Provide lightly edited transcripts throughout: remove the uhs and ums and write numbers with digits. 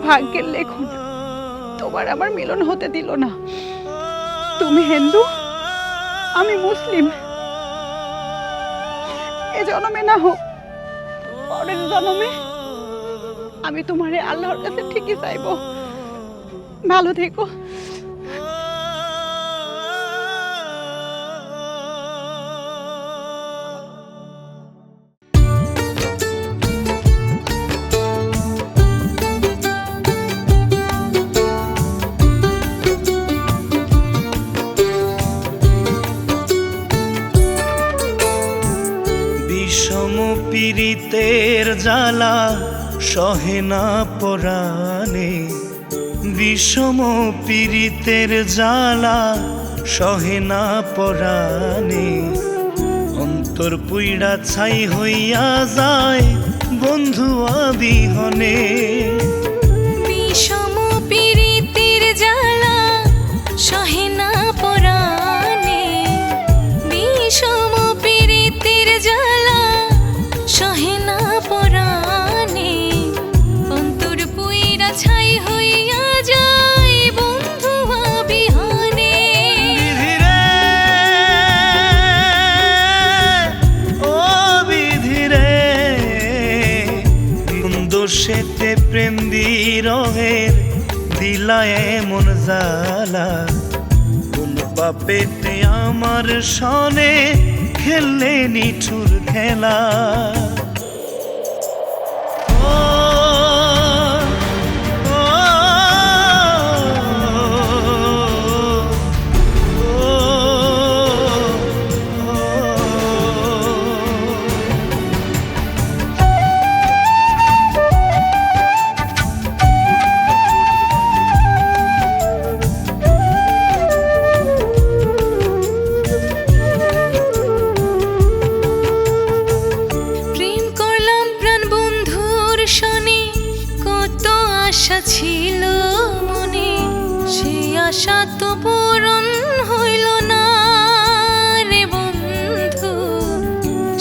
ভাগ্যের লেখন তোমার আমার মিলন হতে দিল না। তুমি হিন্দু, আমি মুসলিম। এ জন্মে না হোক, পরের জন্মে আমি তোমারে আল্লাহর কাছে ঠিকই চাইবো। ভালো থেকো। বিষম পীড়িতের জ্বালা সহে না পরাণে, বিষম পীড়িতের জ্বালা সহে না পরাণে। অন্তর পুইড়া ছাই হইয়া যায় বন্ধু আবিহনে। বিষম পীড়িতের জ্বালা সহে না পরাণে, বিষম পীড়িতের জ্বালা সহে না পরাণে। অন্তর পুইড়া ছাই হইয়া যায় বন্ধু আবিহনে। দোষেতে প্রেম বিরহের দিলা এমন জ্বালা, কোন পাপেতে আমার সনে খেললে নিঠুর খেলা। আশা ছিল মনে, সেই আশা তো পূরণ হইল না রে বন্ধু,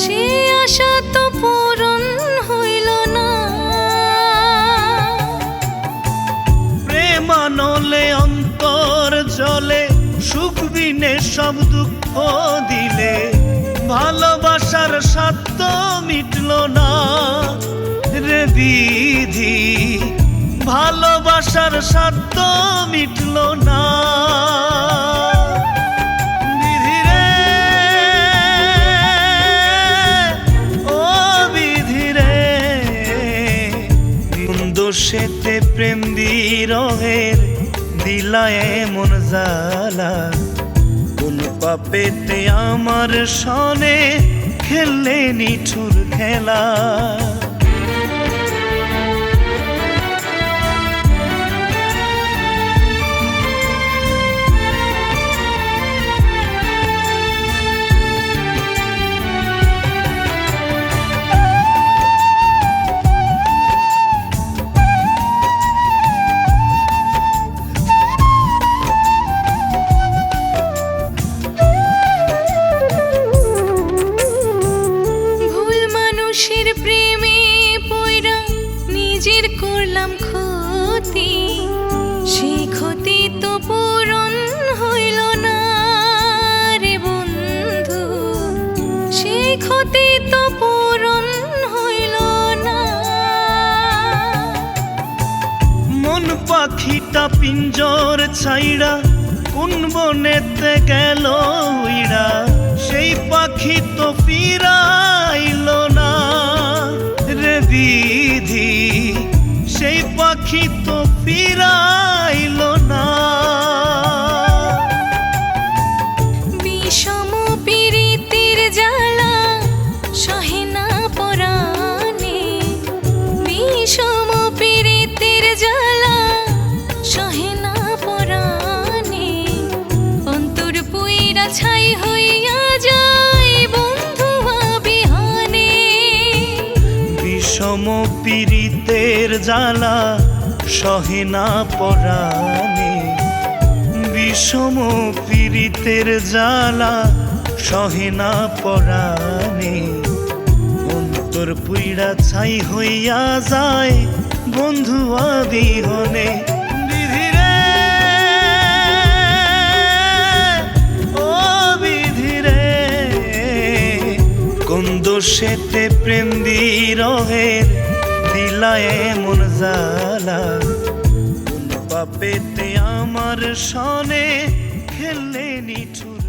সেই আশা তো পূরণ হইল না। প্রেমানলে অন্তর জলে, সুখ বিনে সব দুঃখ দিলে, ভালোবাসার স্বাদ তো মিটল না রে বিধি, ভালোবাসার স্বাদ তো মিটল না। বিধি রে ও বিধি রে, কোন দোষেতে প্রেম বিরহের দিলা এমন জ্বালা, কোন পাপেতে আমার সনে খেললে নিঠুর খেলা। প্রেমে পয়রা নিজের করলাম ক্ষতি, সেই ক্ষতি তো পূরণ হইল না রে বন্ধু, সেই ক্ষতি তো পূরণ হইল না। মন পাখিটা পিঞ্জর ছাইড়া কোন বনেতে গেল উইড়া, সেই পাখি তো ফিরাইল না রে বিধি, সেই পাখি তো ফিরাইল না। বিষম পীড়িতের জ্বালা সহে না পরাণে, বিষম পীড়িতের জ্বালা সহে না পরাণে। অন্তর পুইড়া ছাই হইয়া যায় বন্ধু আবিহনে। বিষম পীড়িতের জ্বালা সহে না পরাণে, বিষম পীড়িতের জ্বালা সহে না পরাণে। অন্তর পুইড়া ছাই হইয়া যায় বন্ধু আবিহনে। বিধিরে ও বিধিরে, কোন দোষেতে প্রেম বিরহের দিলায় এমন জ্বালা, কোন পাপেতে আমার সনে খেললে নিঠুর